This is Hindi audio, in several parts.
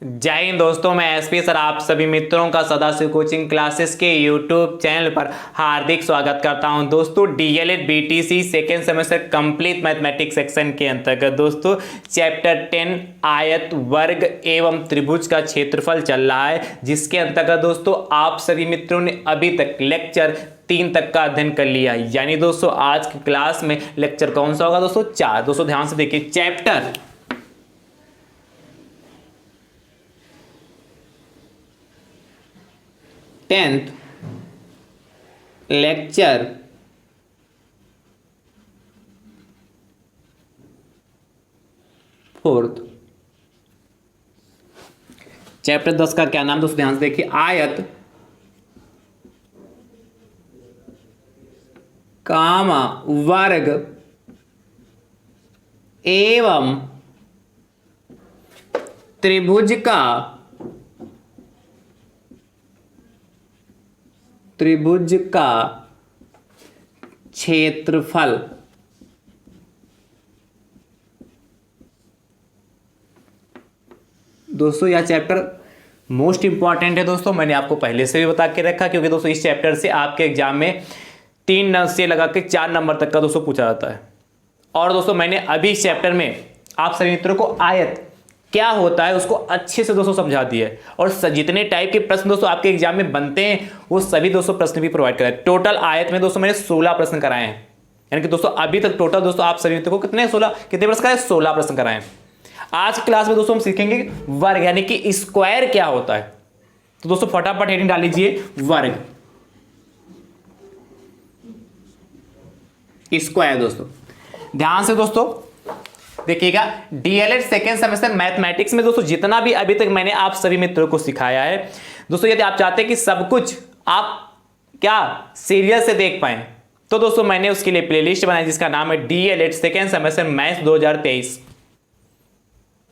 जय हिंद दोस्तों, मैं एसपी सर आप सभी मित्रों का सदाशिव कोचिंग क्लासेस के यूट्यूब चैनल पर हार्दिक स्वागत करता हूं। दोस्तों DElEd BTC second semester complete mathematics section के अंतर्गत दोस्तों चैप्टर 10 आयत वर्ग एवं त्रिभुज का क्षेत्रफल चल रहा है, जिसके अंतर्गत दोस्तों आप सभी मित्रों ने अभी तक लेक्चर 3 तक का अध्ययन कर लिया। यानी दोस्तों आज की क्लास में लेक्चर कौन सा होगा दोस्तों? 4। दोस्तों ध्यान से देखिए, chapter 10th lecture 4th chapter 10 का क्या नाम दोस्तों? ध्यान से देखिए, आयत कामा वर्ग एवं त्रिभुज का क्षेत्रफल। दोस्तों यह चैप्टर मोस्ट इंपॉर्टेंट है दोस्तों, मैंने आपको पहले से भी बता के रखा, क्योंकि दोस्तों इस चैप्टर से आपके एग्जाम में 3 नंबर से लगा के 4 नंबर तक का दोस्तों पूछा जाता है। और दोस्तों मैंने अभी इस चैप्टर में आप सभी मित्रों को आयत क्या होता है उसको अच्छे से दोस्तों समझा दिया है, और जितने टाइप के प्रश्न दोस्तों आपके एग्जाम में बनते हैं वो सभी दोस्तों प्रश्न भी प्रोवाइड कराए। टोटल आयत में दोस्तों मैंने 16 प्रश्न कराए हैं, यानी कि दोस्तों अभी तक टोटल दोस्तों आप सभी मित्रों को कितने प्रश्न कराए? 16 प्रश्न कराए हैं। आज की क्लास में दोस्तों हम सीखेंगे वर्ग, यानी कि स्क्वायर क्या होता है। तो दोस्तों फटाफट हेडिंग डाल लीजिए, वर्ग स्क्वायर। दोस्तों ध्यान से दोस्तों देखिएगा, डीएलएड सेकेंड सेमेस्टर मैथमेटिक्स में दोस्तों जितना भी अभी तक मैंने आप सभी मित्रों को सिखाया है दोस्तों, यदि आप चाहते हैं कि सब कुछ आप क्या सीरियल से देख पाएं, तो दोस्तों मैंने उसके लिए प्लेलिस्ट बनाई जिसका नाम है डीएलएड सेकेंड सेमेस्टर मैथ्स 2023।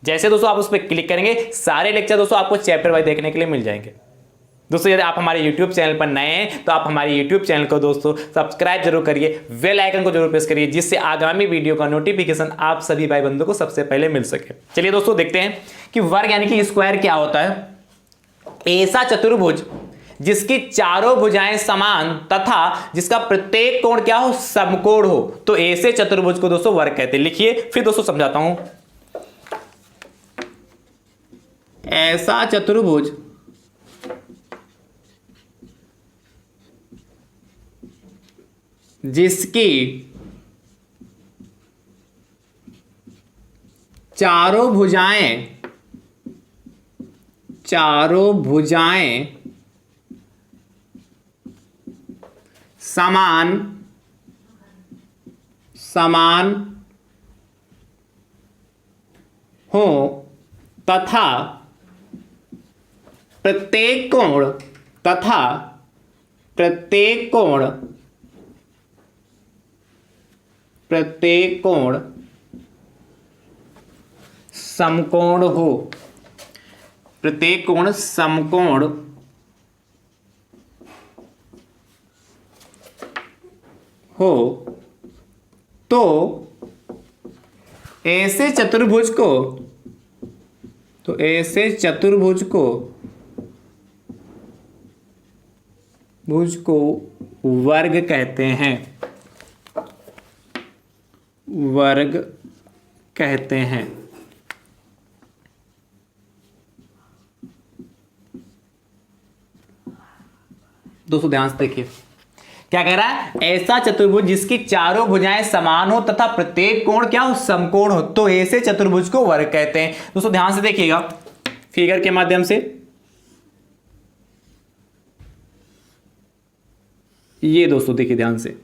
जैसे दोस्तों आप उस पर क्लिक करेंगे सारे लेक्चर दोस्तों आपको चैप्टर वाइज देखने के लिए मिल जाएंगे। दोस्तों यदि आप हमारे YouTube चैनल पर नए हैं तो आप हमारे YouTube चैनल को दोस्तों सब्सक्राइब जरूर करिए, बेल आइकन को जरूर प्रेस करिए, जिससे आगामी वीडियो का नोटिफिकेशन आप सभी भाई बंधुओं को सबसे पहले मिल सके। चलिए दोस्तों देखते हैं कि वर्ग यानी कि स्क्वायर क्या होता है। ऐसा चतुर्भुज जिसकी चारों भुजाएं समान तथा जिसका प्रत्येक कोण क्या हो? समकोण हो, तो ऐसे चतुर्भुज को दोस्तों वर्ग कहते हैं। लिखिए फिर दोस्तों समझाता हूं। ऐसा चतुर्भुज जिसकी चारों भुजाएं समान हो तथा प्रत्येक कोण समकोण हो, प्रत्येक कोण समकोण हो, तो ऐसे चतुर्भुज को वर्ग कहते हैं। वर्ग कहते हैं। दोस्तों ध्यान से देखिए क्या कह रहा है? ऐसा चतुर्भुज जिसकी चारों भुजाएं समान हो तथा प्रत्येक कोण क्या हो? समकोण हो, तो ऐसे चतुर्भुज को वर्ग कहते हैं। दोस्तों ध्यान से देखिएगा फिगर के माध्यम से, ये दोस्तों देखिए ध्यान से,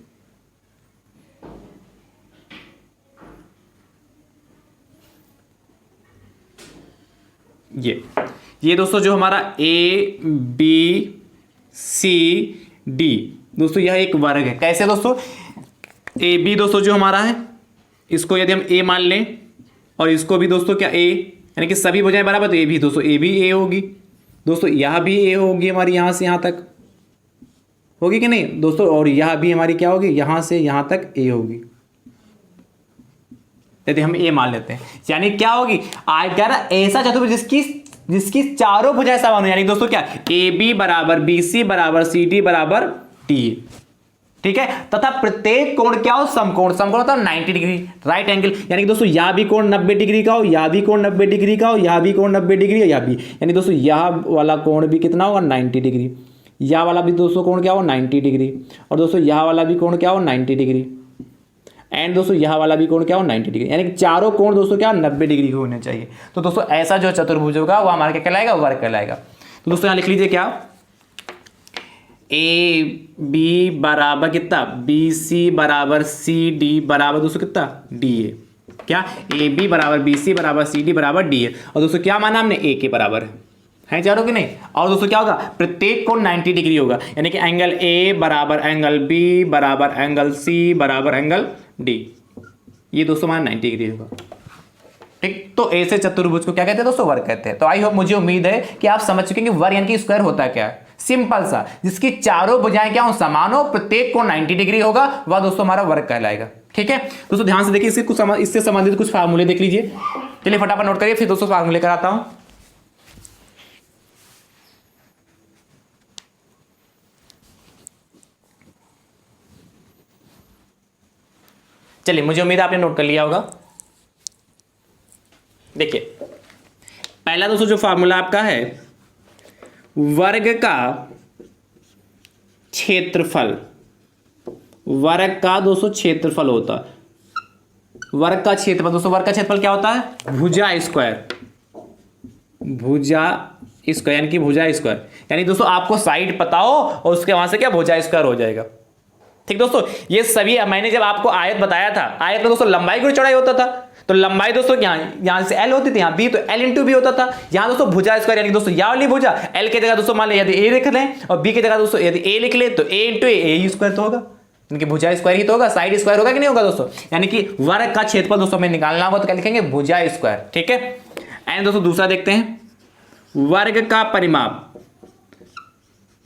ये दोस्तों जो हमारा ए बी सी डी दोस्तों यह एक वर्ग है। कैसे दोस्तों? ए बी दोस्तों जो हमारा है इसको यदि हम ए मान लें और इसको भी दोस्तों क्या ए, यानी कि सभी भुजाएं बराबर, तो ए भी दोस्तों ए भी ए होगी दोस्तों, यह भी ए होगी हमारी, यहां से यहां तक होगी कि नहीं दोस्तों, और यह भी हमारी क्या होगी? यहां से यहां तक ए होगी। यदि हम ए मान लेते हैं यानी क्या होगी? ऐसा चतुर्भुज जिसकी जिसकी चारों भुजाएं समान हो, यानी दोस्तों क्या, ए बी बराबर बी सी बराबर सी डी बराबर डी, ठीक है, तथा प्रत्येक कोण क्या हो, समकोण। समकोण होता है 90 डिग्री, राइट एंगल, यानी कि दोस्तों यह भी कोण 90 डिग्री का हो, यह भी कोण 90 डिग्री का हो, यह भी कोण 90 डिग्री, यह भी, यानी दोस्तों यह वाला कोण भी कितना होगा, 90 डिग्री, यह वाला भी दोस्तों कोण क्या हो, 90 डिग्री, और दोस्तों यह वाला भी कोण क्या हो, 90 डिग्री, एंड दोस्तों यह वाला भी कोण क्या हो, 90 डिग्री, यानी कि चारों कोण दोस्तों क्या 90 डिग्री के होने चाहिए। तो दोस्तों ऐसा जो चतुर्भुज होगा वो हमारा क्या कहलाएगा, वर्ग कहलाएगा। तो दोस्तों यहां लिख लीजिए क्या, ए बी बराबर कितना, बी सी बराबर सी डी बराबर दोस्तों कितना, डी ए, क्या, ए बी बराबर बी सी बराबर सी डी बराबर डी ए, और दोस्तों क्या माना हमने, ए के बराबर है चारों कि नहीं। और दोस्तों क्या होगा, प्रत्येक कोण 90 डिग्री होगा, यानी कि एंगल ए बराबर एंगल बी बराबर एंगल सी बराबर एंगल डी, ये दोस्तों हमारा 90 डिग्री होगा, ठीक। तो ऐसे चतुर्भुज को क्या कहते हैं दोस्तों, वर्ग कहते हैं। तो आई होप, मुझे उम्मीद है कि आप समझ चुके हैं कि वर्ग यानी कि स्क्वायर होता क्या है, सिंपल सा, जिसकी चारों भुजाएं क्या हो, समान हो, प्रत्येक कोण 90 डिग्री होगा, वह दोस्तों हमारा वर्ग कहलाएगा, ठीक है। दोस्तों ध्यान से देखिए, इससे संबंधित कुछ फार्मूले देख लीजिए, चलिए फटाफट नोट करिए, फिर दोस्तों फार्मूले कराता हूं। चलिए, मुझे उम्मीद है आपने नोट कर लिया होगा। देखिए, पहला दोस्तों जो फार्मूला आपका है, वर्ग का क्षेत्रफल, वर्ग का दोस्तों क्षेत्रफल होता है, वर्ग का क्षेत्रफल, दोस्तों वर्ग का क्षेत्रफल क्या होता है, भुजा स्क्वायर, भुजा स्क्वायर यानी कि भुजा स्क्वायर, यानी दोस्तों आपको साइड पता हो और उसके वहां से क्या भुजा स्क्वायर हो जाएगा, ठीक दोस्तों। ये सभी मैंने जब आपको आयत बताया था, आयत में दोस्तों लंबाई गुणा चौड़ाई होता था, तो लंबाई दोस्तों यहां से एल होती थी, यहां बी, तो एल इंटू बी होता था। यहां दोस्तों भुजा स्क्वायर यानी दोस्तों यह वाली भुजा, एल की जगह दोस्तों मान ले यदि ए लिख लें और बी की जगह दोस्तों यदि ए लिख ले, तो ए इंटू ए स्क्वायर तो होगा, यानी कि भुजा स्क्वायर ही तो होगा, साइड स्क्वायर होगा कि नहीं होगा दोस्तों, यानी कि वर्ग का क्षेत्रफल दोस्तों हमें निकालना होगा, तो क्या लिखेंगे, भुजा स्क्वायर, ठीक है। एंड दोस्तों दूसरा देखते हैं, वर्ग का परिमाप।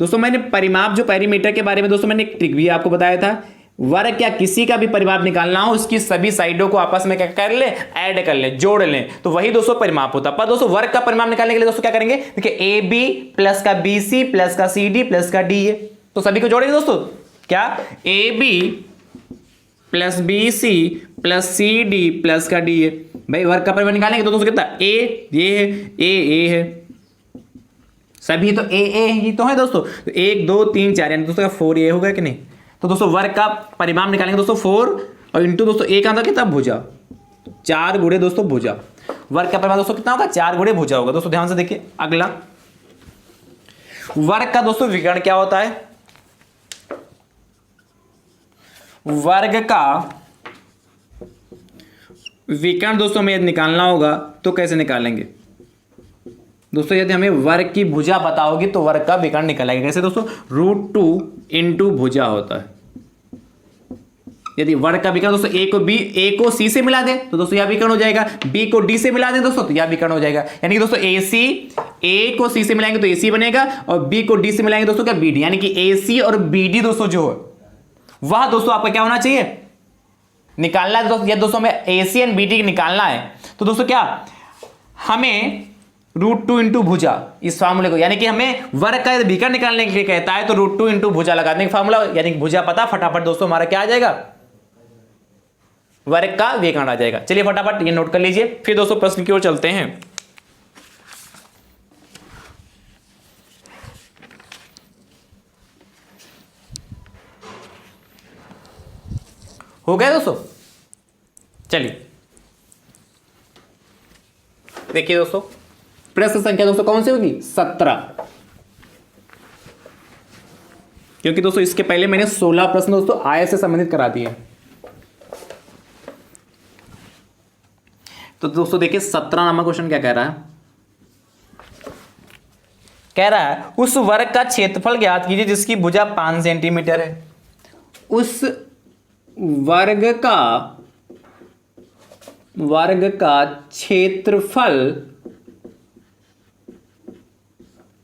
दोस्तों मैंने परिमाप जो पेरीमीटर के बारे में दोस्तों मैंने एक ट्रिक भी आपको बताया था, वर्ग क्या किसी का भी परिमाप निकालना हो, उसकी सभी साइडों को आपस में क्या कर ले, ऐड कर ले, जोड़ लें, तो वही दोस्तों परिमाप होता है। पर दोस्तों वर्ग का परिमाप निकालने के लिए दोस्तों क्या करेंगे, देखिए ए बी प्लस का बी सी प्लस का सी डी प्लस का डी ए, तो सभी को जोड़ेंगे दोस्तों, क्या, A B plus B C plus C D plus का डी ए, भाई वर्ग का परिमाप निकालेंगे तो दोस्तों कितना, ए ये है, ए है, सभी तो ए ही तो है दोस्तों, तो 1 2 3 4 यानी दोस्तों 4 ए होगा कि नहीं। तो दोस्तों वर्ग का परिमाप निकालेंगे दोस्तों 4 और इंटू दोस्तों एक आंसर कितना, भुजा, 4 गुणे दोस्तों भुजा, वर्ग का परिमाप दोस्तों कितना होगा, 4 गुणे भुजा होगा। दोस्तों ध्यान से देखिए, अगला वर्ग का दोस्तों विकर्ण क्या होता है, वर्ग का विकर्ण दोस्तों हमें निकालना होगा, तो कैसे निकालेंगे दोस्तों, यदि हमें वर्ग की भुजा पता होगी तो वर्ग का विकर्ण निकालेंगे कैसे दोस्तों, √2 इंटू भुजा होता है। यदि वर्ग का विकर्ण दोस्तों ए को सी से मिला दें तो दोस्तों यह विकर्ण हो जाएगा, बी को डी से मिला दें दोस्तों तो यह विकर्ण हो जाएगा, यानी कि दोस्तों ए को सी से मिलाएंगे तो AC बनेगा और बी को डी से मिलाएंगे दोस्तों क्या, BD, यानी कि AC और BD दोस्तों जो है वह दोस्तों आपका क्या होना चाहिए, निकालना है दोस्तों। यदि दोस्तों हमें AC एंड BD निकालना है तो दोस्तों क्या, हमें √2 इंटू भुजा इस फार्मूले को, यानी कि हमें वर्ग का विकर्ण निकालने के लिए कहता है तो √2 इंटू भुजा लगा देंगे फार्मूला, यानी कि भुजा पता, फटाफट दोस्तों हमारा क्या आ जाएगा, वर्ग का विकर्ण आ जाएगा। चलिए फटाफट ये नोट कर लीजिए, फिर दोस्तों प्रश्न की ओर चलते हैं। हो गया दोस्तों, चलिए देखिए दोस्तों, प्रश्न संख्या दोस्तों कौन सी होगी, 17, क्योंकि दोस्तों इसके पहले मैंने 16 प्रश्न दोस्तों आय से संबंधित करा दिए। तो दोस्तों देखिए 17 नंबर क्वेश्चन क्या कह रहा है, कह रहा है उस वर्ग का क्षेत्रफल ज्ञात कीजिए जिसकी भुजा 5 सेंटीमीटर है। उस वर्ग का क्षेत्रफल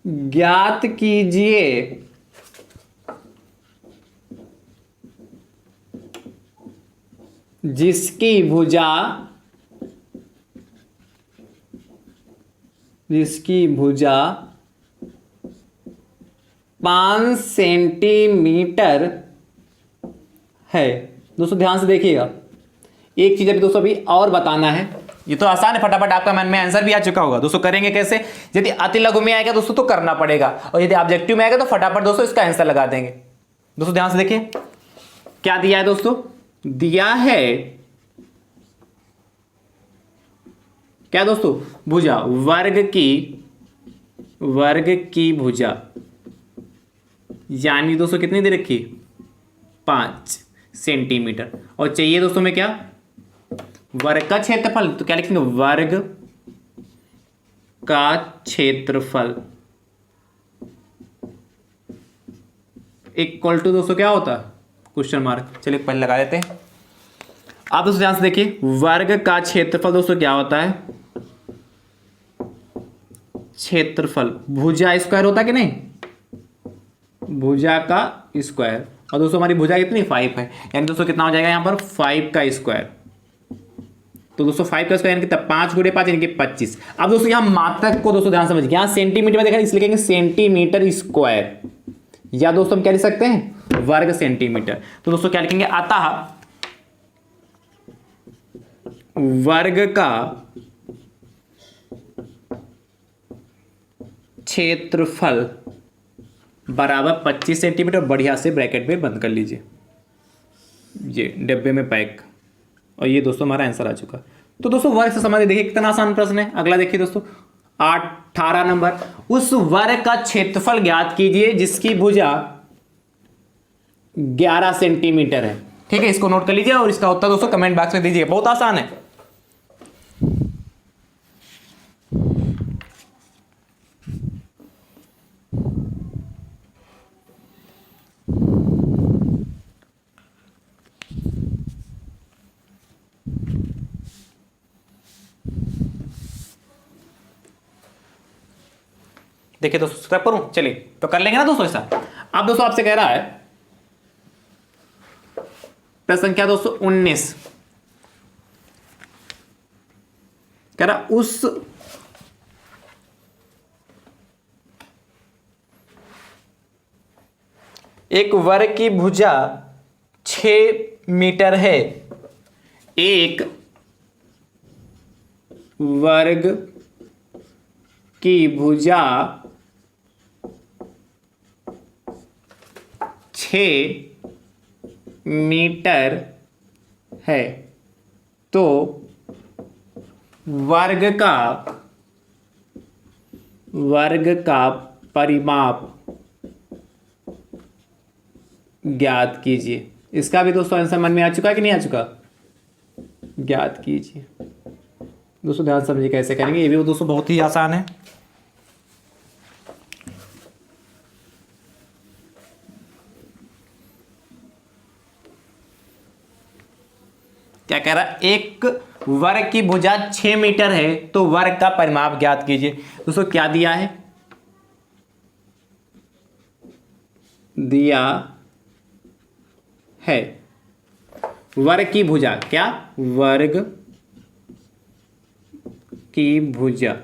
ज्ञात कीजिए जिसकी भुजा जिसकी भुजा 5 सेंटीमीटर है। दोस्तों ध्यान से देखिएगा, एक चीज अभी दोस्तों अभी और बताना है। ये तो आसान है, फटाफट आपका मन में आंसर भी आ चुका होगा। दोस्तों करेंगे कैसे? यदि अति लघु में आएगा दोस्तों तो करना पड़ेगा, और यदि ऑब्जेक्टिव में आएगा तो फटाफट दोस्तों इसका आंसर लगा देंगे। दोस्तों ध्यान से देखिए क्या दिया है दोस्तों, दिया है क्या दोस्तों, भुजा, वर्ग की भुजा, यानी दोस्तों कितनी दे रखी, 5 सेंटीमीटर। और चाहिए दोस्तों में क्या, वर्ग का क्षेत्रफल। तो क्या लिखेंगे, वर्ग का क्षेत्रफल इक्वल टू दोस्तों क्या होता है, क्वेश्चन मार्क। चलिए पहले लगा देते हैं। आप दोस्तों ध्यान से देखिए, वर्ग का क्षेत्रफल दोस्तों क्या होता है, क्षेत्रफल भुजा स्क्वायर होता है कि नहीं, भुजा का स्क्वायर। और दोस्तों हमारी भुजा कितनी, 5 है, यानी दोस्तों कितना हो जाएगा यहां पर 5 का स्क्वायर। तो दोस्तों 5 का स्क्वायर यानी कितना, 5 गुणे 5 यानी कि 25। अब दोस्तों यहां मात्रक को दोस्तों ध्यान समझिए, यहां सेंटीमीटर में देखा इसलिए कहेंगे सेंटीमीटर स्क्वायर, या दोस्तों हम क्या लिख सकते हैं, वर्ग सेंटीमीटर। तो दोस्तों क्या लिखेंगे, अतः वर्ग का क्षेत्रफल बराबर 25 सेंटीमीटर। बढ़िया से ब्रैकेट में बंद कर लीजिए, ये डब्बे में पैक। और ये दोस्तों हमारा आंसर आ चुका। तो दोस्तों वर्ग से संबंधित देखिए कितना आसान प्रश्न है। अगला देखिए दोस्तों 18 नंबर, उस वर्ग का क्षेत्रफल ज्ञात कीजिए जिसकी भुजा 11 सेंटीमीटर है। ठीक है, इसको नोट कर लीजिए और इसका उत्तर दोस्तों कमेंट बॉक्स में दीजिए, बहुत आसान है। देखिए दोस्तों स्टेप करूं, चलिए तो कर लेंगे ना दोस्तों ऐसा। अब दोस्तों आपसे कह रहा है प्रश्न संख्या दोस्तों 19, कह रहा उस एक वर्ग की भुजा 6 मीटर है, एक वर्ग की भुजा 6 मीटर है, तो वर्ग का परिमाप ज्ञात कीजिए। इसका भी दोस्तों आंसर मन में आ चुका है कि नहीं आ चुका, ज्ञात कीजिए। दोस्तों ध्यान समझिए कैसे करेंगे, ये भी दोस्तों बहुत ही आसान है। क्या कह रहा है, एक वर्ग की भुजा 6 मीटर है तो वर्ग का परिमाप ज्ञात कीजिए। दोस्तों क्या दिया है, दिया है वर्ग की भुजा, क्या, वर्ग की भुजा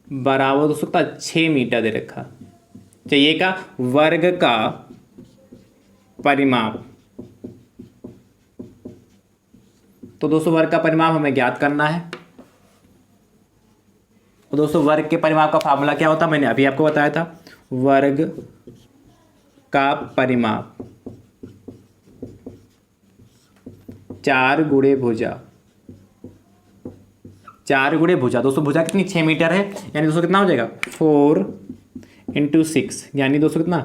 बराबर हो सकता 6 मीटर दे रखा, चाहिए का वर्ग का परिमाप। तो दोस्तों वर्ग का परिमाप हमें ज्ञात करना है। तो दोस्तों वर्ग के परिमाप का फार्मूला क्या होता है, मैंने अभी आपको बताया था, वर्ग का परिमाप 4 गुणे भुजा, 4 गुणे भुजा। दोस्तों भुजा कितनी, 6 मीटर है, यानी दोस्तों कितना हो जाएगा 4 × 6, यानी दोस्तों कितना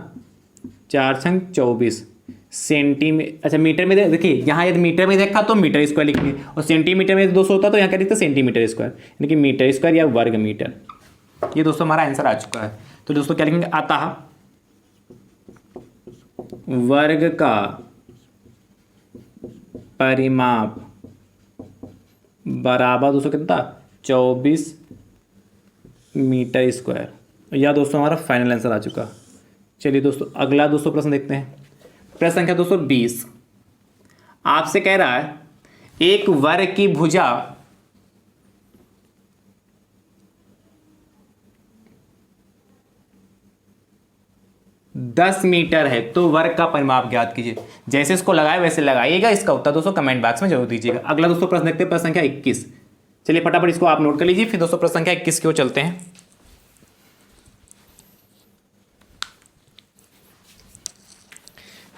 4 × 24 सेंटीमीटर। अच्छा मीटर में देखिए, यहाँ यदि मीटर में देखा तो मीटर स्क्वायर लिखेंगे, और सेंटीमीटर में दोस्तों होता तो यहाँ क्या लिखते सेंटीमीटर स्क्वायर, यानी कि मीटर स्क्वायर या वर्ग मीटर। ये दोस्तों हमारा आंसर आ चुका है। तो दोस्तों क्या लिखेंगे, अतः वर्ग का परिमाप बराबर दोस्तों कितना 24 मीटर स्क्वायर। यह दोस्तों हमारा फाइनल आंसर आ चुका। चलिए दोस्तों अगला दोस्तों प्रश्न देखते हैं। प्रश्न संख्या दोस्तों 20 आपसे कह रहा है एक वर्ग की भुजा 10 मीटर है तो वर्ग का परिमाप ज्ञात कीजिए। जैसे इसको लगाए वैसे लगाइएगा। इसका उत्तर दोस्तों कमेंट बॉक्स में जरूर दीजिएगा। अगला दोस्तों प्रश्न देखते हैं, प्रश्न संख्या 21। चलिए फटाफट इसको आप नोट कर लीजिए, फिर दोस्तों प्रश्न संख्या 21 की ओर चलते हैं।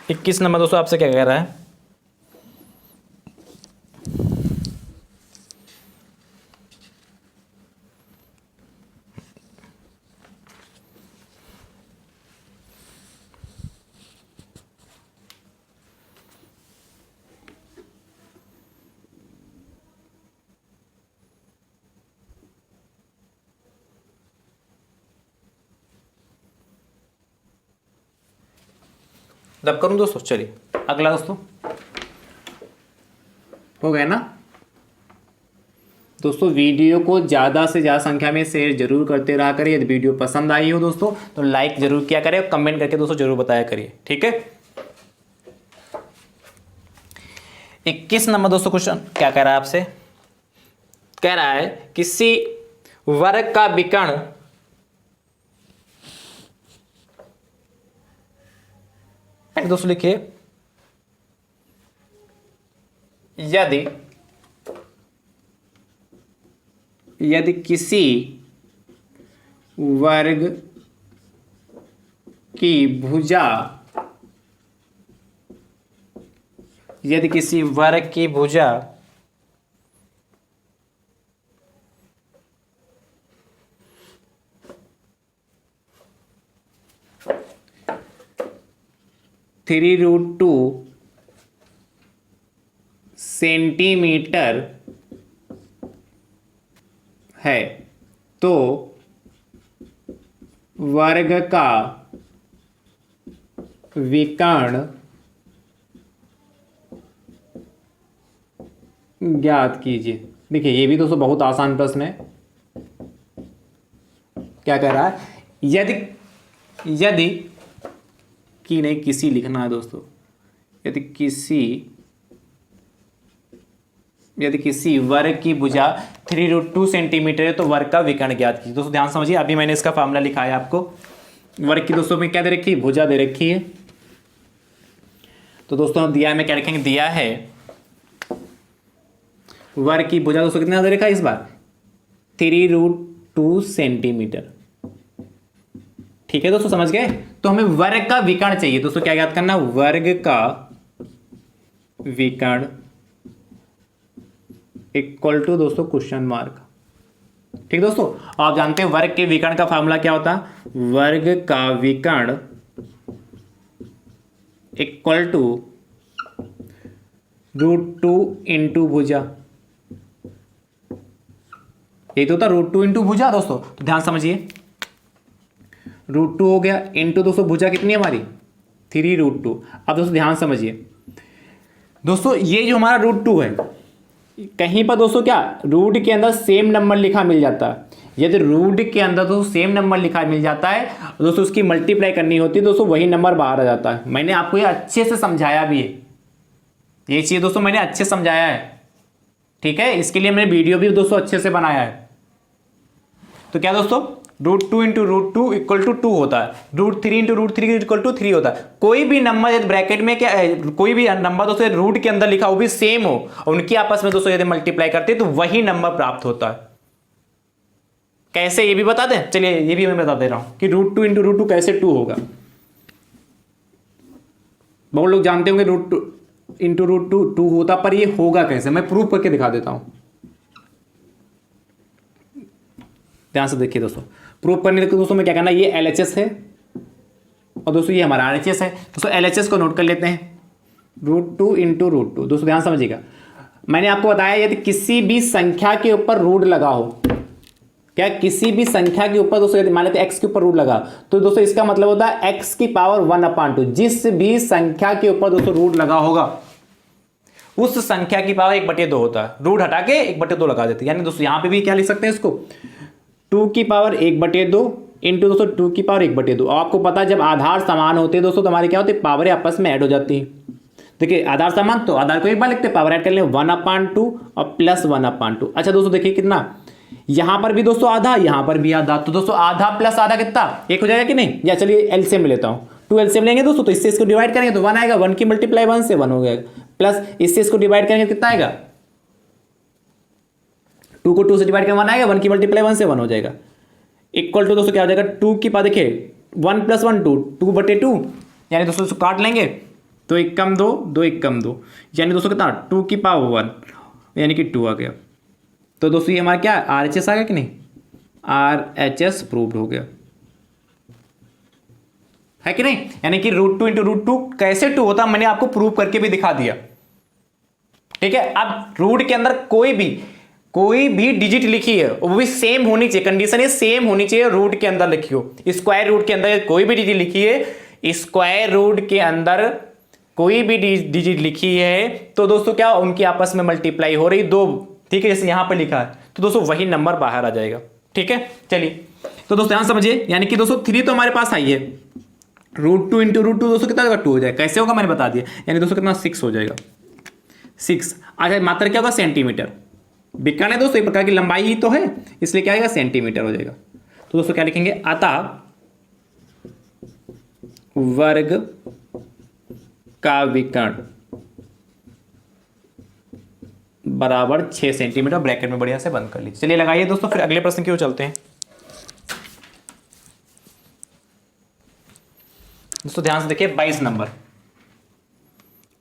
इक्कीस नंबर दोस्तों आपसे क्या कह रहा है? रब करूं दोस्तों? चलिए अगला दोस्तों हो गया ना दोस्तों। वीडियो को ज़्यादा से ज़्यादा संख्या में शेयर जरूर करते रहा करिए। यदि वीडियो पसंद आई हो दोस्तों तो लाइक जरूर किया करिए और कमेंट करके दोस्तों जरूर बताया करिए, ठीक है। 21 नंबर दोस्तों क्वेश्चन क्या कह रहा है आपसे? कह रहा है किसी वर्ग का विकर्ण दोस्तों लिखिए, यदि किसी वर्ग की भुजा 3√2 सेंटीमीटर है तो वर्ग का विकर्ण ज्ञात कीजिए। देखिए ये भी दोस्तों बहुत आसान प्रश्न है। क्या कह रहा है? यदि की नहीं किसी लिखना है दोस्तों। यदि किसी वर्ग की भुजा 3√2 सेंटीमीटर है तो वर्ग का विकर्ण ज्ञात कीजिए। दोस्तों ध्यान समझिए, अभी मैंने इसका फॉर्मूला लिखा है आपको। वर्ग की दोस्तों में क्या दे रखी है? भुजा दे रखी है। तो दोस्तों दिया में क्या लिखेंगे? दिया है वर्ग की भुजा दोस्तों कितना दे रखा है इस बार? 3√2 सेंटीमीटर, ठीक है दोस्तों, समझ गए। तो हमें वर्ग का विकर्ण चाहिए दोस्तों। क्या याद करना? वर्ग का विकर्ण इक्वल टू दोस्तों क्वेश्चन मार्क, ठीक दोस्तों। आप जानते हैं वर्ग के विकर्ण का फार्मूला क्या होता है? वर्ग का विकर्ण इक्वल टू √2 इंटू भुजा। ये तो होता √2 इंटू भुजा दोस्तों। तो ध्यान समझिए, √2 हो गया इंटू दोस्तों भुजा कितनी है हमारी? 3√2। अब दोस्तों ध्यान समझिए दोस्तों, ये जो हमारा √2 है, कहीं पर दोस्तों क्या रूट के अंदर सेम नंबर लिखा मिल जाता है। यदि रूट के अंदर दोस्तों सेम नंबर लिखा मिल जाता है दोस्तों, उसकी मल्टीप्लाई करनी होती है दोस्तों, वही नंबर बाहर आ जाता है। मैंने आपको ये अच्छे से समझाया भी है, ये चीज़ दोस्तों मैंने अच्छे से समझाया है, ठीक है। इसके लिए मैंने वीडियो भी दोस्तों अच्छे से बनाया है। तो क्या दोस्तों, √2 इंटू √2 इक्वल टू 2 होता है। √3 इंटू √3 इक्वल टू 3 होता है। कोई भी नंबर यदि ब्रैकेट में क्या कोई भी नंबर दोस्तों रूट के अंदर लिखा वो भी सेम हो और उनकी आपस में दोस्तों यदि मल्टीप्लाई करते हैं तो वही नंबर प्राप्त होता है। कैसे ये भी बता दें? चलिए ये भी मैं बता दे रहा हूं कि √2 इंटू √2 कैसे 2 होगा। बहुत लोग जानते होंगे √2 इंटू √2 2 होता, पर ये होगा कैसे, मैं प्रूफ करके दिखा देता हूं। ध्यान से देखिए दोस्तों, प्रूफ करने के दोस्तों में क्या करना, ये LHS है और दोस्तों ये हमारा RHS है। दोस्तों LHS को नोट कर लेते हैं, √2 इंटू √2। दोस्तों ध्यान समझिएगा, मैंने आपको बताया यदि किसी भी संख्या के ऊपर रूट लगा हो, क्या किसी भी संख्या के ऊपर दोस्तों यदि मान लेते x के ऊपर रूट लगा तो दोस्तों इसका मतलब होता है x की पावर 1/2। जिस भी संख्या के ऊपर दोस्तों रूट लगा होगा उस संख्या की पावर 1/2 होता है। रूट हटा के 1/2 लगा देते हैं। यानी दोस्तों यहां पे भी क्या लिख सकते हैं इसको, 2 की पावर 1/2 इंटू दोस्तों 2 की पावर 1/2। आपको पता है जब आधार समान होते हैं दोस्तों तो हमारे क्या होते हैं, पावर आपस में ऐड हो जाती है। देखिए आधार समान तो आधार को एक बार लिखते हैं, पावर ऐड कर ले 1/2 और प्लस 1/2। अच्छा दोस्तों देखिए कितना, यहां पर भी दोस्तों आधा, यहां पर भी आधा, तो दोस्तों आधा प्लस आधा कितना 1 हो जाएगा कि नहीं। या चलिए एलसीएम में लेता हूं, टू एलसीएम लेंगे दोस्तों तो इससे इसको डिवाइड करेंगे तो 1 आएगा, 1 की मल्टीप्लाई 1 से 1 हो गया, प्लस इससे इसको डिवाइड करेंगे तो कितना आएगा, 2 को 2 से डिवाइड करें 1 आएगा, 1 की मल्टीप्लाई 1 से 1 हो जाएगा, इक्वल टू दोस्तों क्या हो जाएगा 2 की पावर देखिए 1 + 1 2, 2/2 यानी दोस्तों इसको काट लेंगे तो 1 कम 2, 2 1 कम 2 यानी दोस्तों कितना 2 की पावर 1 यानी कि 2 आ गया। तो दोस्तों ये हमारा क्या RHS आ गया कि नहीं, RHS प्रूव्ड हो गया है कि नहीं, यानी कि √2 × √2 कैसे 2 होता मैंने आपको प्रूव करके भी दिखा दिया। ठीक है, अब रूट के अंदर कोई भी डिजिट लिखी है वो भी सेम होनी चाहिए, कंडीशन ये सेम होनी चाहिए, रूट के अंदर लिखी हो। स्क्वायर रूट के अंदर कोई भी डिजिट लिखी है, स्क्वायर रूट के अंदर कोई भी डिजिट लिखी है तो दोस्तों क्या उनकी आपस में मल्टीप्लाई हो रही 2, ठीक है, जैसे यहां पे लिखा है तो दोस्तों वही नंबर बाहर आ जाएगा। ठीक है, चलिए तो दोस्तों यहां समझिए, यानी कि दोस्तों 3 तो हमारे पास आई है, √2 × √2 दोस्तों कितना होगा 2 हो जाएगा, कैसे होगा मैंने बता दिया, यानी दोस्तों कितना 6 हो जाएगा, 6। अच्छा मात्रा क्या होगा सेंटीमीटर, विकर्ण है दोस्तों एक प्रकार की लंबाई ही तो है इसलिए क्या आएगा सेंटीमीटर हो जाएगा। तो दोस्तों क्या लिखेंगे, अतः वर्ग का विकर्ण बराबर 6 सेंटीमीटर, ब्रैकेट में बढ़िया से बंद कर लीजिए। चलिए लगाइए दोस्तों, फिर अगले प्रश्न की ओर चलते हैं। दोस्तों ध्यान से देखिए 22 नंबर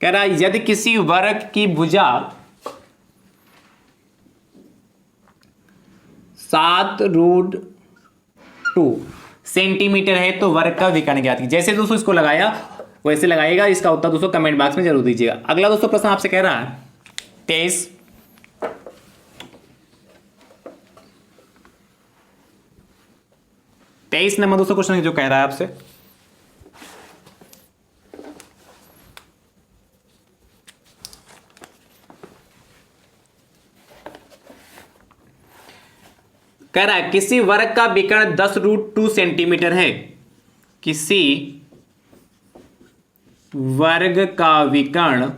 कह रहा है यदि किसी वर्ग की भुजा 7√2 सेंटीमीटर है तो वर्ग का विकर्ण ज्ञात कीजिए। जैसे दोस्तों इसको लगाया वैसे लगाइएगा, इसका उत्तर दोस्तों कमेंट बॉक्स में जरूर दीजिएगा। अगला दोस्तों प्रश्न आपसे कह रहा है 23 नंबर दोस्तों क्वेश्चन जो कह रहा है आपसे, कह रहा है किसी वर्ग का विकर्ण 10√2 सेंटीमीटर है, किसी वर्ग का विकर्ण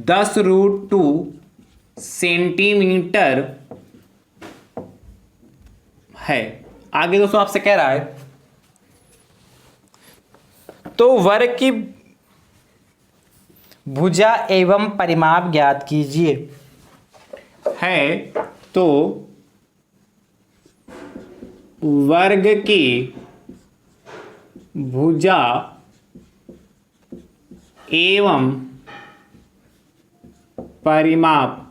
10√2 सेंटीमीटर है। आगे दोस्तों आपसे कह रहा है तो वर्ग की भुजा एवं परिमाप ज्ञात कीजिए, है तो वर्ग की भुजा एवं परिमाप,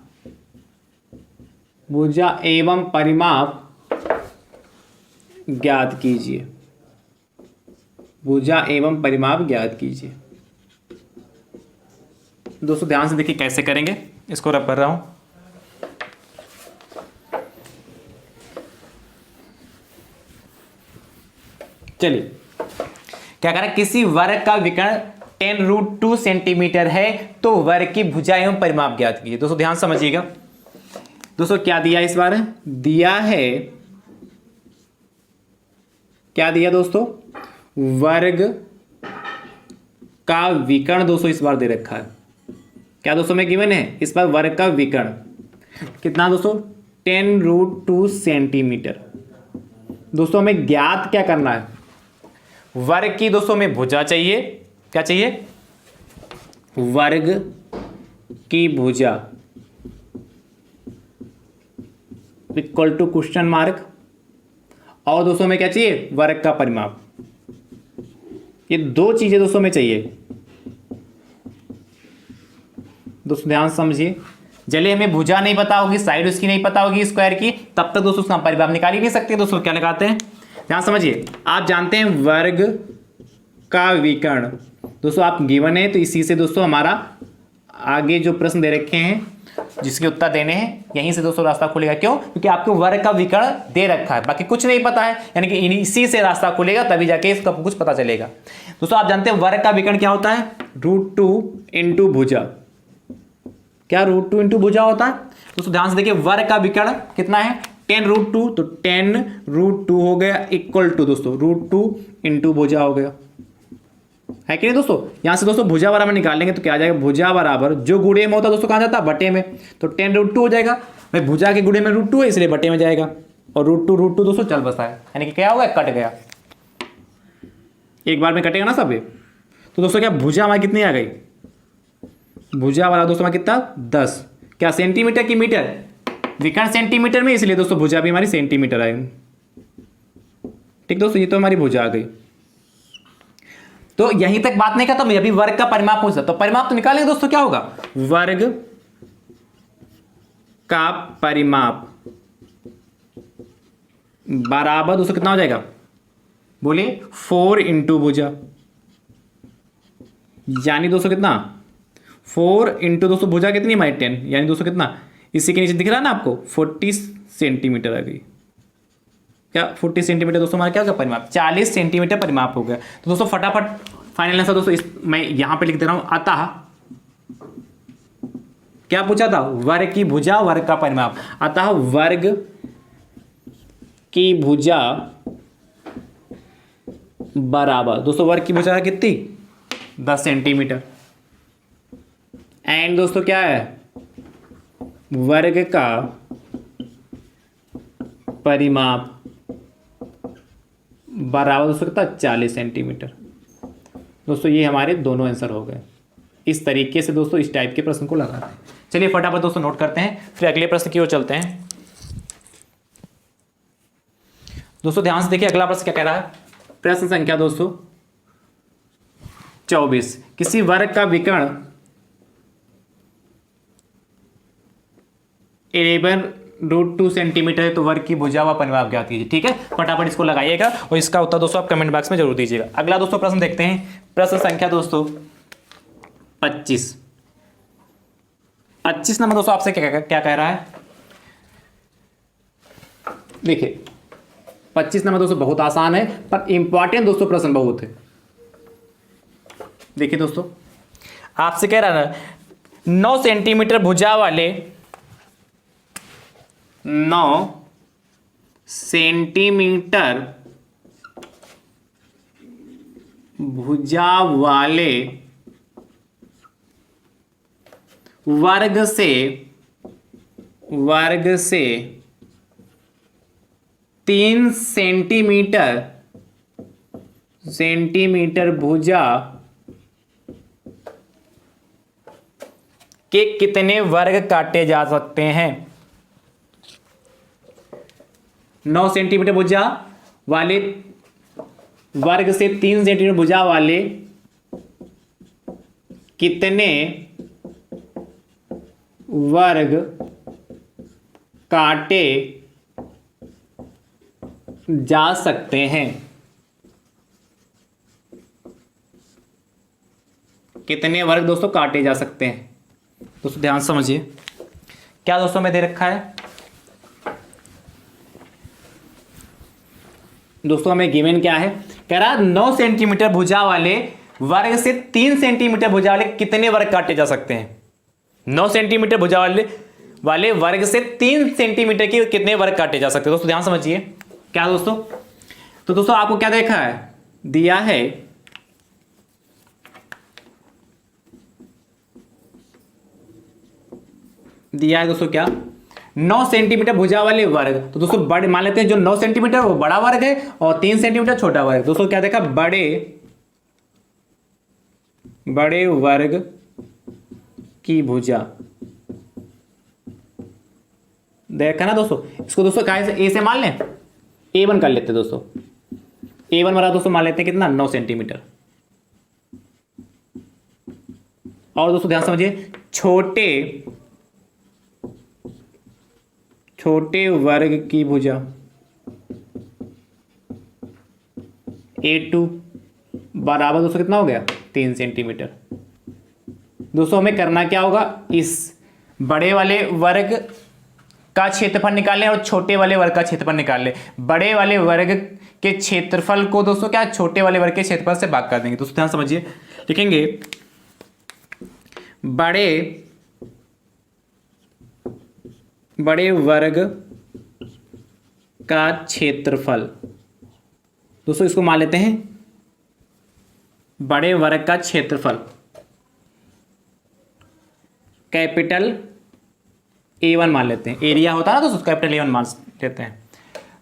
भुजा एवं परिमाप ज्ञात कीजिए, भुजा एवं परिमाप ज्ञात कीजिए। दोस्तों ध्यान से देखिए कैसे करेंगे, इसको रब कर रहा हूं। चलिए क्या कह रहा है, किसी वर्ग का विकर्ण 10√2 सेंटीमीटर है तो वर्ग की भुजा एवं परिमाप ज्ञात कीजिए। दोस्तों ध्यान समझिएगा, दोस्तों क्या दिया इस बार, दिया है, क्या दिया दोस्तों, वर्ग का विकर्ण दोस्तों इस बार दे रखा है। क्या दोस्तों में गिवन है इस बार वर्ग का विकर्ण कितना दोस्तों 10√2 सेंटीमीटर। दोस्तों हमें ज्ञात क्या करना है, वर्ग की दोस्तों में भुजा चाहिए, क्या चाहिए, वर्ग की भुजा इक्वल टू क्वेश्चन मार्क, और दोस्तों में क्या चाहिए, वर्ग का परिमाप। ये 2 चीजें दोस्तों में चाहिए। दोस्तों ध्यान समझिए, जले हमें भुजा नहीं पता होगी, साइड उसकी नहीं पता होगी स्क्वायर की, तब तक दोस्तों उसका परिमाप निकाल ही नहीं सकते। दोस्तों क्या लगाते हैं, ध्यान समझिए, आप जानते हैं वर्ग का विकर्ण, दोस्तों आप गिवन है तो इसी से दोस्तों हमारा आगे जो प्रश्न दे रखे हैं जिसके उत्तर देने हैं यहीं से दोस्तों रास्ता खुलेगा। क्यों, क्योंकि आपको वर्ग का विकर्ण दे रखा है, बाकी कुछ नहीं पता है, यानी कि इसी से रास्ता खुलेगा तभी जाके इसका कुछ पता चलेगा। दोस्तों आप जानते हैं वर्ग का विकर्ण क्या होता है, √2 × भुजा। क्या √2 × भुजा होता है, दोस्तों ध्यान से देखिए, वर्ग का विकर्ण कितना है 10√2, तो 10√2 हो गया इक्वल टू दोस्तों √2 × भुजा हो गया, है कि नहीं दोस्तों। यहां से दोस्तों भुजा बराबर निकालेंगे तो क्या आ जाएगा, भुजा बराबर जो गुणे में होता है दोस्तों कहां जाता है, बटे में, तो 10√2 हो जाएगा। भाई भुजा के गुणे में √2 है इसलिए बटे में जाएगा। और रूट टू दोस्तों चल बसा है, यानी कि क्या हो गया, कट गया, एक बार में कटेगा ना सब ये। तो दोस्तों क्या भुजा हमारी कितनी आ गई, भुजा वाला दोस्तों हमारा कितना 10, क्या सेंटीमीटर की मीटर, विकर्ण सेंटीमीटर में, इसलिए दोस्तों भुजा भी हमारी सेंटीमीटर आएगी। ठीक दोस्तों, ये तो हमारी भुजा आ गई। तो यहीं तक बात नहीं खत्म, अभी वर्ग का परिमाप पूछा, तो परिमाप तो निकालेंगे दोस्तों, क्या होगा, वर्ग का परिमाप बराबर दोस्तों कितना हो जाएगा, बोलिए 4 इंटू भुजा, यानी दोस्तों कितना 4 इंटू दोस्तों भुजा कितनी हमारी 10, यानी दोस्तों कितना, इसी के नीचे दिख रहा है ना आपको 40 सेंटीमीटर आ गई। क्या 40 सेंटीमीटर दोस्तों हमारा क्या होगा परिमाप, 40 सेंटीमीटर परिमाप हो गया। तो दोस्तों फटाफट फाइनल आंसर दोस्तों मैं यहां पे लिख दे रहा हूं, अतः क्या पूछा था, वर्ग की भुजा वर्ग का परिमाप, अतः वर्ग की भुजा बराबर दोस्तों वर्ग की भुजा कितनी 10 सेंटीमीटर, एंड दोस्तों क्या है, वर्ग का परिमाप बराबर दोस्तों कितना 40 सेंटीमीटर। दोस्तों ये हमारे दोनों आंसर हो गए। इस तरीके से दोस्तों इस टाइप के प्रश्न को लगाते हैं। चलिए फटाफट दोस्तों नोट करते हैं, फिर अगले प्रश्न की ओर चलते हैं। दोस्तों ध्यान से देखिए अगला प्रश्न क्या कह रहा है, प्रश्न संख्या दोस्तों 24, किसी वर्ग का विकर्ण 11√2 सेंटीमीटर है तो वर्ग की भुजा व परिमाप ज्ञात कीजिए। ठीक है, फटाफट इसको लगाइएगा और इसका उत्तर दोस्तों आप कमेंट बॉक्स में जरूर दीजिएगा। अगला दोस्तों प्रश्न देखते हैं, प्रश्न संख्या दोस्तों 25 नंबर दोस्तों आपसे क्या कह रहा है, देखिए 25 नंबर दोस्तों बहुत आसान है पर इंपॉर्टेंट दोस्तों प्रश्न बहुत है। देखिए दोस्तों आपसे कह रहा है 9 सेंटीमीटर भुजा वाले 9 सेंटीमीटर भुजा वाले वर्ग से 3 सेंटीमीटर भुजा के कितने वर्ग काटे जा सकते हैं। 9 सेंटीमीटर भुजा वाले वर्ग से 3 सेंटीमीटर भुजा वाले कितने वर्ग काटे जा सकते हैं, कितने वर्ग दोस्तों काटे जा सकते हैं। दोस्तों ध्यान समझिए क्या दोस्तों में दे रखा है, दोस्तों हमें गिवन क्या है, कह रहा 9 सेंटीमीटर भुजा वाले वर्ग से 3 सेंटीमीटर भुजा वाले कितने वर्ग काटे जा सकते हैं। 9 सेंटीमीटर भुजा वाले वर्ग से 3 सेंटीमीटर के कितने वर्ग काटे जा सकते हैं। दोस्तों ध्यान समझिए क्या दोस्तों, तो दोस्तों आपको क्या देखा है, दिया है दोस्तों क्या 9 सेंटीमीटर भुजा वाले वर्ग, तो दोस्तों बड़े मान लेते हैं जो 9 सेंटीमीटर वो बड़ा वर्ग है और 3 सेंटीमीटर छोटा वर्ग। दोस्तों क्या देखा, बड़े वर्ग की भुजा देखा ना दोस्तों। इसको दोस्तों क्या से ए से मान लें, A1 कर लेते हैं दोस्तों। A1 वाला दोस्तों मान लेते हैं कितना 9 सेंटीमीटर। और दोस्तों ध्यान समझिए छोटे वर्ग की भुजा A2 बराबर दोस्तों कितना हो गया 3 सेंटीमीटर। दोस्तों हमें करना क्या होगा, इस बड़े वाले वर्ग का क्षेत्रफल निकालें और छोटे वाले वर्ग का क्षेत्रफल निकाल लें। बड़े वाले वर्ग के क्षेत्रफल को दोस्तों क्या छोटे वाले वर्ग के क्षेत्रफल से भाग कर देंगे। दोस्तों ध्यान समझिए, लिखेंगे बड़े वर्ग का क्षेत्रफल, दोस्तों इसको मान लेते हैं बड़े वर्ग का क्षेत्रफल कैपिटल A1 मान लेते हैं, एरिया होता है ना दोस्तों कैपिटल A1 मान लेते हैं।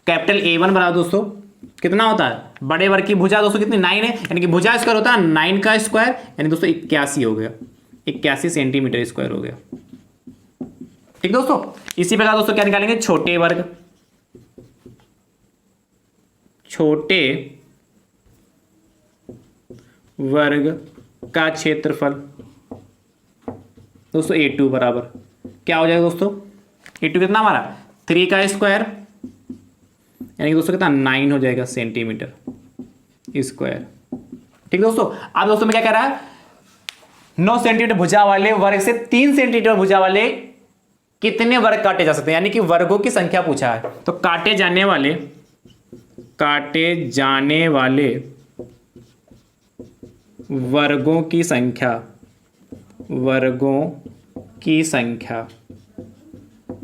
कैपिटल A1 बराबर दोस्तों कितना होता है, बड़े वर्ग की भुजा दोस्तों कितनी 9 है, यानी कि भुजा स्क्वायर होता है 9 का स्क्वायर, यानी दोस्तों 81 हो गया, 81 सेंटीमीटर स्क्वायर हो गया। ठीक दोस्तों, इसी प्रकार दोस्तों क्या निकालेंगे, छोटे वर्ग का क्षेत्रफल दोस्तों A2 बराबर क्या हो जाएगा दोस्तों, A2 कितना हमारा 3 का स्क्वायर, यानी कि दोस्तों कितना 9 हो जाएगा सेंटीमीटर स्क्वायर। ठीक दोस्तों, अब दोस्तों में क्या कह रहा है, 9 सेंटीमीटर भुजा वाले वर्ग से 3 सेंटीमीटर भुजा वाले कितने वर्ग काटे जा सकते हैं, यानी कि वर्गों की संख्या पूछा है। तो काटे जाने वाले वर्गों की संख्या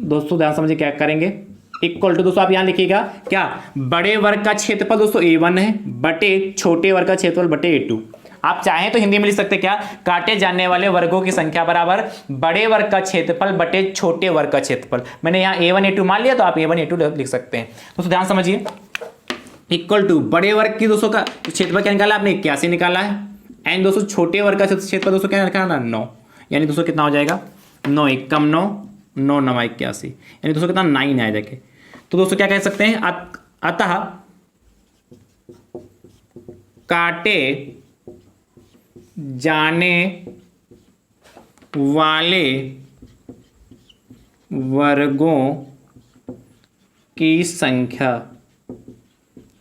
दोस्तों ध्यान समझिए क्या करेंगे, इक्वल टू दोस्तों आप यहां लिखिएगा क्या, बड़े वर्ग का क्षेत्रफल दोस्तों A1 है बटे छोटे वर्ग का क्षेत्रफल बटे A2। आप चाहें तो हिंदी में लिख सकते क्या, काटे जाने वाले वर्गों की संख्या बराबर बड़े वर्ग का क्षेत्रफल बटे छोटे वर्ग का क्षेत्रफल। मैंने यहाँ A1 A2 मान लिया तो आप A1 A2 लिख सकते हैं। दोस्तों ध्यान समझिए, इक्वल टू बड़े वर्ग की दोस्तों का क्षेत्रफल क्या निकाला आपने, 81 निकाला है, एंड दोस्तों छोटे वर्ग का क्षेत्रफल दोस्तों क्या निकाला 9, यानी दोस्तों कितना हो जाएगा 9 एकम 9, 9 9 81, यानी दोस्तों कितना 9 आ जाएगा। तो दोस्तों क्या कह सकते हैं, अतः काटे जाने वाले वर्गों की संख्या,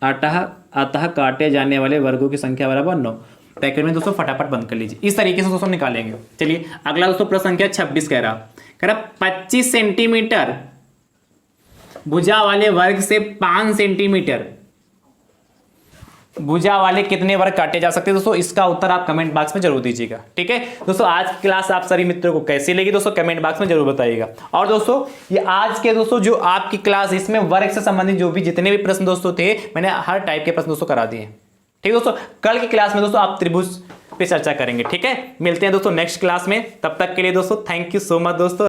अतः काटे जाने वाले वर्गों की संख्या बराबर 9। ब्रैकेट में दोस्तों फटाफट बंद कर लीजिए, इस तरीके से दोस्तों निकालेंगे। चलिए अगला दोस्तों प्रश्न संख्या 26 कह रहा 25 सेंटीमीटर भुजा वाले वर्ग से 5 सेंटीमीटर भुजा वाले कितने वर्ग काटे जा सकते हैं दोस्तों, इसका उत्तर आप कमेंट बॉक्स में जरूर दीजिएगा। ठीक है दोस्तों, आज की क्लास आप सभी मित्रों को कैसी लगी दोस्तों कमेंट बॉक्स में जरूर बताइएगा। और दोस्तों ये आज के दोस्तों जो आपकी क्लास, इसमें वर्ग से संबंधित जो भी जितने भी प्रश्न दोस्तों थे, मैंने हर टाइप के प्रश्न दोस्तों करा दिए। ठीक है दोस्तों, कल की क्लास में दोस्तों आप त्रिभुज पे चर्चा करेंगे। ठीक है, मिलते हैं दोस्तों नेक्स्ट क्लास में, तब तक के लिए दोस्तों थैंक यू सो मच दोस्तों।